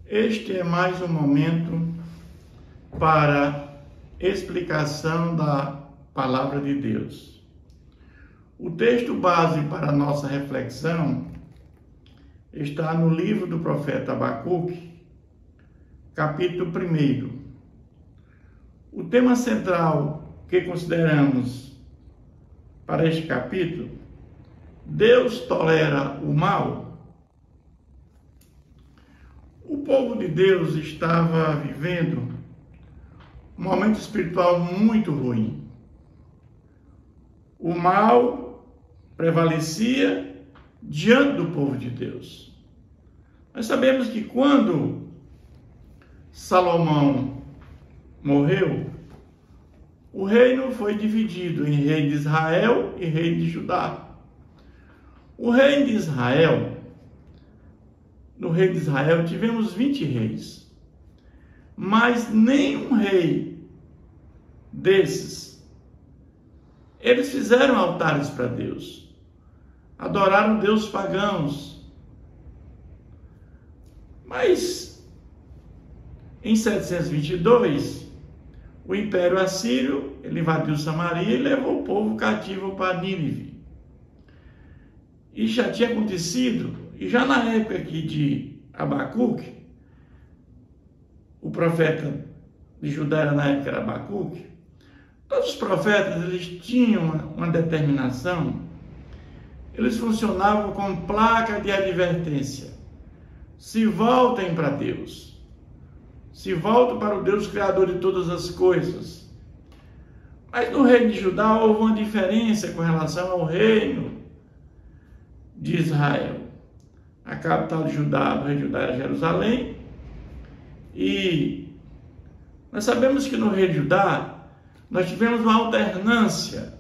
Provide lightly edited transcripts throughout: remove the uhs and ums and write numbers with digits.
Este é mais um momento para explicação da Palavra de Deus. O texto base para a nossa reflexão está no livro do profeta Abacuque, capítulo 1. O tema central que consideramos para este capítulo: Deus tolera o mal? O povo de Deus estava vivendo um momento espiritual muito ruim. O mal prevalecia diante do povo de Deus. Nós sabemos que quando Salomão morreu, o reino foi dividido em rei de Israel e rei de Judá. O reino de Israel, no rei de Israel tivemos 20 reis, mas nenhum rei desses, eles fizeram altares para Deus, adoraram deuses pagãos. Mas em 722, o Império Assírio ele invadiu Samaria e levou o povo cativo para Nínive. E já tinha acontecido, e já na época aqui de Abacuque, o profeta de Judá era na época era Abacuque, todos os profetas eles tinham uma determinação, eles funcionavam como placa de advertência. Se voltem para Deus, se voltem para o Deus Criador de todas as coisas. Mas no reino de Judá houve uma diferença com relação ao reino de Israel. A capital de Judá, do rei de Judá, era Jerusalém. E nós sabemos que no rei de Judá nós tivemos uma alternância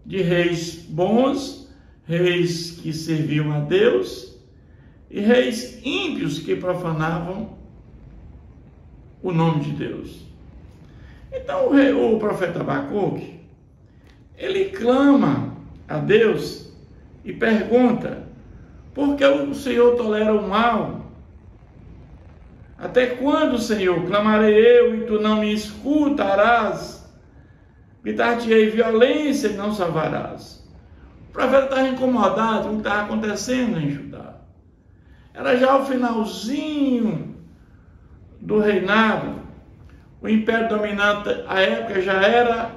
de reis bons, reis que serviam a Deus e reis ímpios que profanavam o nome de Deus. Então o profeta Abacuque, ele clama a Deus e pergunta: por que o Senhor tolera o mal? Até quando, Senhor, clamarei eu e tu não me escutarás? Gritar-te-ei violência e não salvarás. O profeta estava incomodado com o que estava acontecendo em Judá. Era já o finalzinho do reinado. O império dominante à época já era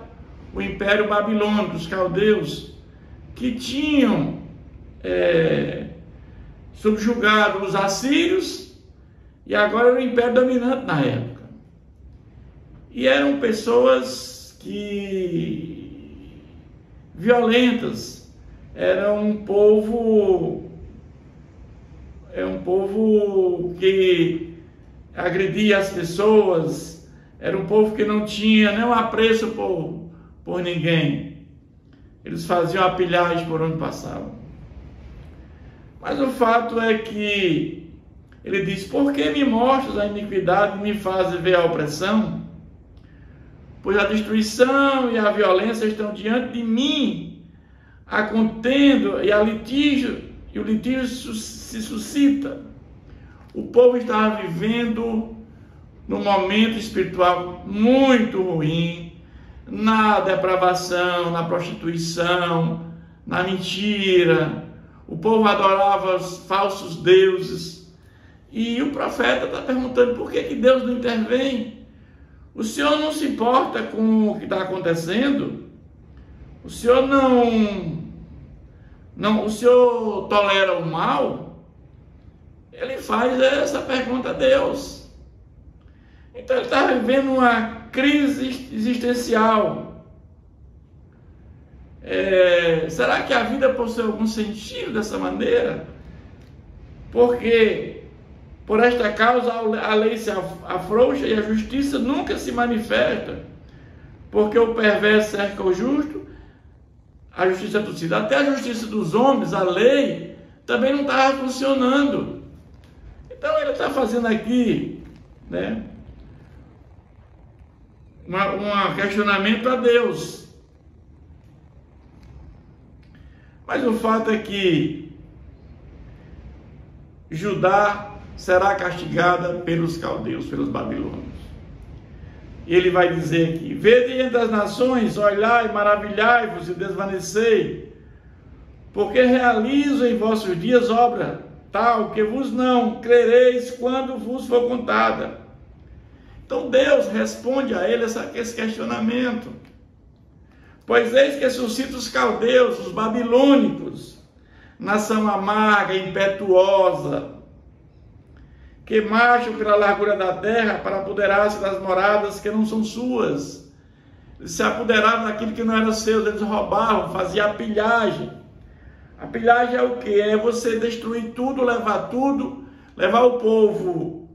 o Império Babilônico, dos caldeus, que tinham subjugado os assírios, e agora era o império dominante na época. E eram pessoas violentas, era um povo que agredia as pessoas, era um povo que não tinha nenhum apreço por ninguém. Eles faziam a pilhagem por onde passavam. Mas o fato é que ele diz: por que me mostras a iniquidade e me fazes ver a opressão? Pois a destruição e a violência estão diante de mim, a contenda e o litígio se suscita. O povo estava vivendo num momento espiritual muito ruim, na depravação, na prostituição, na mentira. O povo adorava os falsos deuses. E o profeta está perguntando: por que Deus não intervém? O Senhor não se importa com o que está acontecendo? O Senhor o Senhor tolera o mal? Ele faz essa pergunta a Deus. Então ele está vivendo uma crise existencial. Será que a vida possui algum sentido dessa maneira? Porque por esta causa a lei se afrouxa e a justiça nunca se manifesta. Porque o perverso cerca o justo, a justiça é torcida. Até a justiça dos homens, a lei, também não estava funcionando. Então ele está fazendo aqui, um questionamento a Deus. Mas o fato é que Judá será castigada pelos caldeus, pelos babilônios. Ele vai dizer aqui: vede entre as nações, olhai, maravilhai-vos e desvanecei, porque realizo em vossos dias obra tal que vos não crereis quando vos for contada. Então Deus responde a ele esse questionamento. Pois eis que suscita os caldeus, os babilônicos, nação amarga, impetuosa, que marcham pela largura da terra para apoderar-se das moradas que não são suas. Eles se apoderaram daquilo que não era seu, eles roubavam, faziam a pilhagem. A pilhagem é o que? É você destruir tudo, levar o povo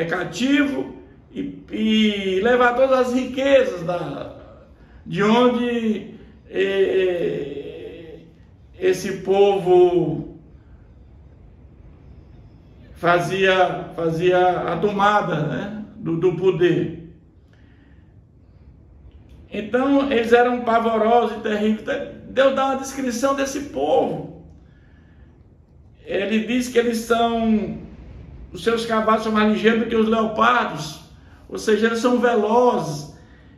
cativo e levar todas as riquezas de onde esse povo fazia a tomada, né, do poder. Então eles eram pavorosos e terríveis. Deus dá uma descrição desse povo. Ele diz que os seus cavalos são mais ligeiros do que os leopardos, ou seja, eles são velozes.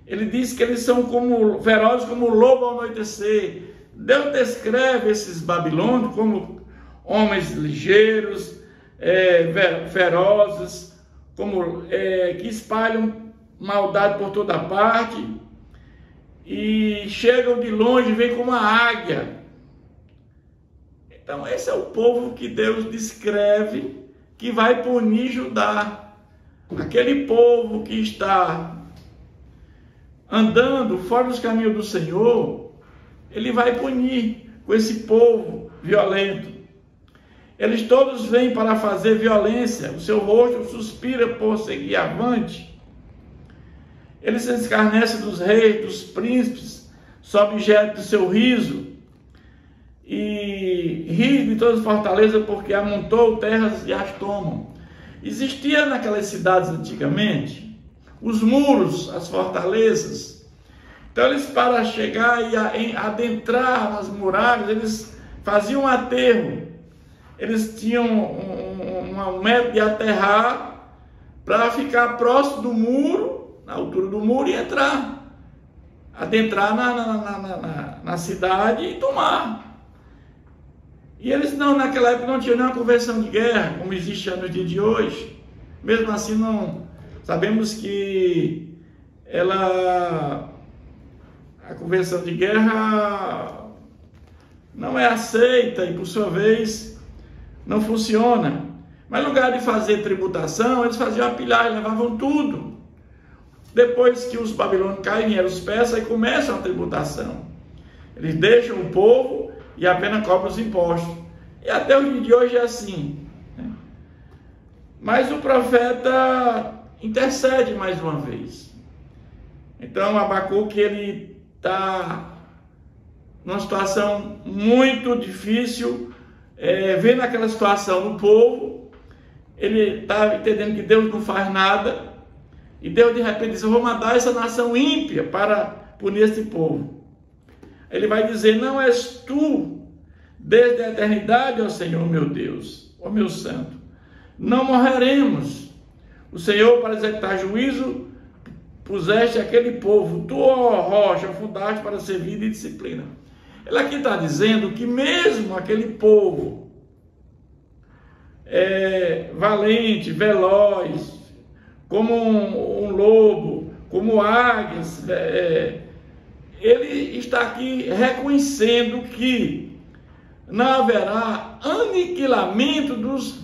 Ele diz que eles são ferozes como o lobo ao anoitecer. Deus descreve esses babilônios como homens ligeiros, ferozes, que espalham maldade por toda parte e chegam de longe, vêm como uma águia. Então esse é o povo que Deus descreve que vai punir Judá. Aquele povo que está andando fora dos caminhos do Senhor, ele vai punir com esse povo violento. Eles todos vêm para fazer violência, o seu rosto suspira por seguir avante. Ele se escarnece dos reis, dos príncipes, sob objeto do seu riso, e ri de todas as fortalezas, porque amontou terras e as tomam. Existia naquelas cidades antigamente os muros, as fortalezas. Então eles, para chegar e adentrar nas muralhas, eles faziam um aterro. Eles tinham um método de aterrar para ficar próximo do muro, na altura do muro, e adentrar na cidade e tomar. E eles naquela época não tinham nenhuma convenção de guerra, como existe nos dias de hoje. Mesmo assim, não sabemos que a convenção de guerra não é aceita e, por sua vez, não funciona. Mas no lugar de fazer tributação, eles faziam a pilhagem, levavam tudo. Depois que os babilônios caem, vieram os persas e começam a tributação. Eles deixam o povo e apenas cobram os impostos. E até o dia de hoje é assim, né? Mas o profeta intercede mais uma vez. Então Abacuque, ele está numa situação muito difícil, vendo aquela situação do povo. Ele está entendendo que Deus não faz nada, e Deus de repente diz: eu vou mandar essa nação ímpia para punir este povo. Ele vai dizer: não és tu desde a eternidade, ó Senhor meu Deus, ó meu santo, não morreremos. O Senhor, para executar juízo, puseste aquele povo, tu, ó rocha, fundaste para servir de disciplina. Ele aqui está dizendo que mesmo aquele povo valente, veloz, como um lobo, como águias, ele está aqui reconhecendo que não haverá aniquilamento dos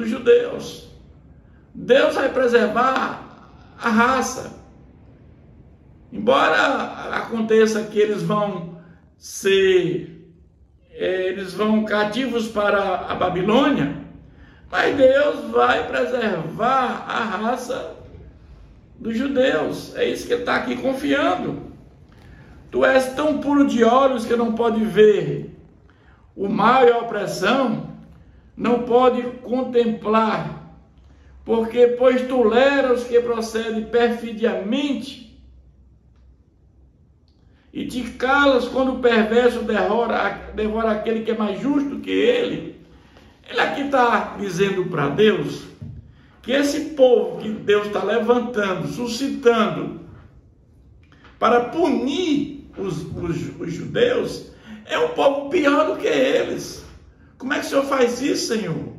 judeus. Deus vai preservar a raça. Embora aconteça que eles vão cativos para a Babilônia, mas Deus vai preservar a raça dos judeus. É isso que ele está aqui confiando. Tu és tão puro de olhos que não pode ver o mal e a opressão, não pode contemplar, porque pois toleras os que procedem perfidiamente e te calas quando o perverso devora aquele que é mais justo que ele. Ele aqui está dizendo para Deus que esse povo que Deus está levantando, suscitando, para punir os judeus, é um povo pior do que eles. Como é que o Senhor faz isso, Senhor?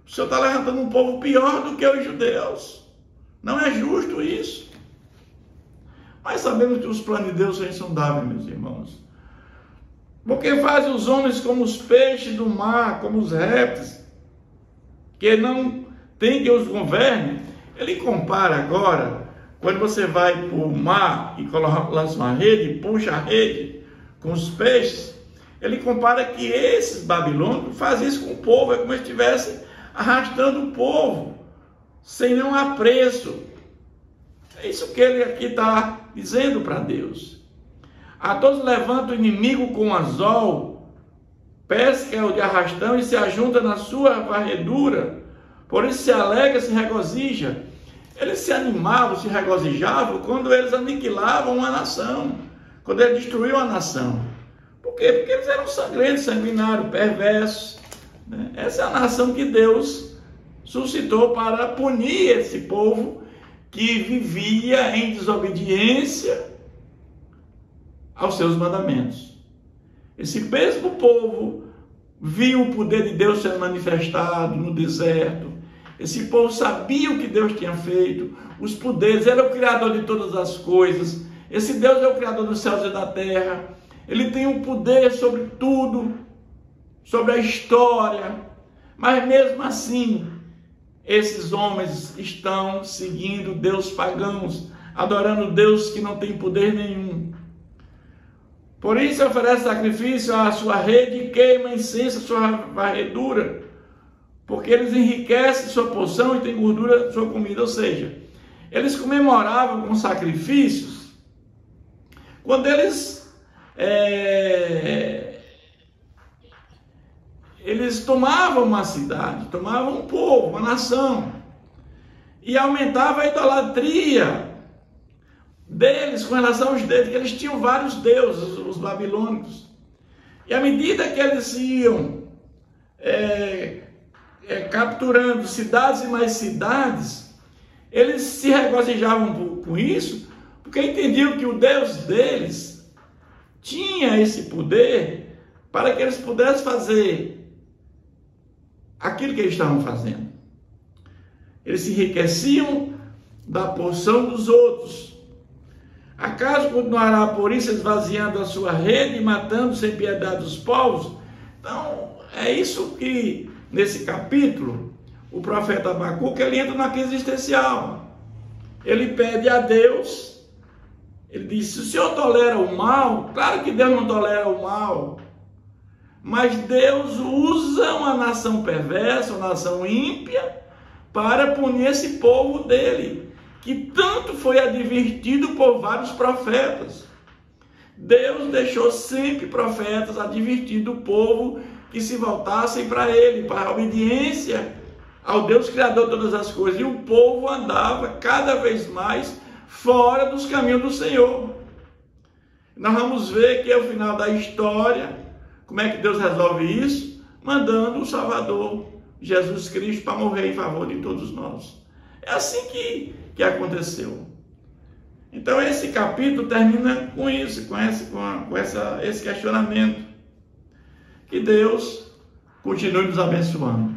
O Senhor está levantando um povo pior do que os judeus. Não é justo isso. Mas sabemos que os planos de Deus são insondáveis, meus irmãos. Porque faz os homens como os peixes do mar, como os répteis, que não tem que os governe. Ele compara agora, quando você vai para o mar e lança uma rede, puxa a rede com os peixes, ele compara que esses babilônicos fazem isso com o povo, é como se estivessem arrastando o povo, sem nenhum apreço. É isso que ele aqui está dizendo para Deus. A todos levanta o inimigo com anzol, pesca o de arrastão e se ajunta na sua varredura, por isso se alegra, se regozija. Eles se animavam, se regozijavam quando eles aniquilavam uma nação, quando eles destruíam a nação. Por quê? Porque eles eram sangrentos, sanguinários, perversos. Né? Essa é a nação que Deus suscitou para punir esse povo que vivia em desobediência aos seus mandamentos. Esse mesmo povo viu o poder de Deus sendo manifestado no deserto. Esse povo sabia o que Deus tinha feito, os poderes, ele é o Criador de todas as coisas. Esse Deus é o Criador dos céus e da terra. Ele tem um poder sobre tudo, sobre a história. Mas mesmo assim, esses homens estão seguindo deuses pagãos, adorando Deus que não tem poder nenhum. Por isso oferece sacrifício à sua rede e queima incenso à sua varredura, porque eles enriquecem sua porção e têm gordura sua comida. Ou seja, eles comemoravam com sacrifícios quando eles tomavam uma cidade, tomavam um povo, uma nação, e aumentava a idolatria deles com relação aos deuses, que eles tinham vários deuses, os babilônicos. E à medida que eles iam capturando cidades e mais cidades, eles se regozijavam com isso, porque entendiam que o Deus deles tinha esse poder para que eles pudessem fazer aquilo que eles estavam fazendo. Eles se enriqueciam da porção dos outros. Acaso continuará por isso esvaziando a sua rede e matando sem piedade os povos? Então, é isso que, nesse capítulo, o profeta Abacuque, ele entra na crise existencial. Ele pede a Deus, ele diz, se o Senhor tolera o mal, claro que Deus não tolera o mal, mas Deus usa uma nação perversa, uma nação ímpia, para punir esse povo dele, que tanto foi advertido por vários profetas. Deus deixou sempre profetas advertindo o povo que se voltassem para ele, para a obediência ao Deus Criador de todas as coisas. E o povo andava cada vez mais fora dos caminhos do Senhor. Nós vamos ver que ao final da história, como é que Deus resolve isso? Mandando o Salvador, Jesus Cristo, para morrer em favor de todos nós. É assim que aconteceu. Então esse capítulo termina com isso, com esse questionamento. Que Deus continue nos abençoando.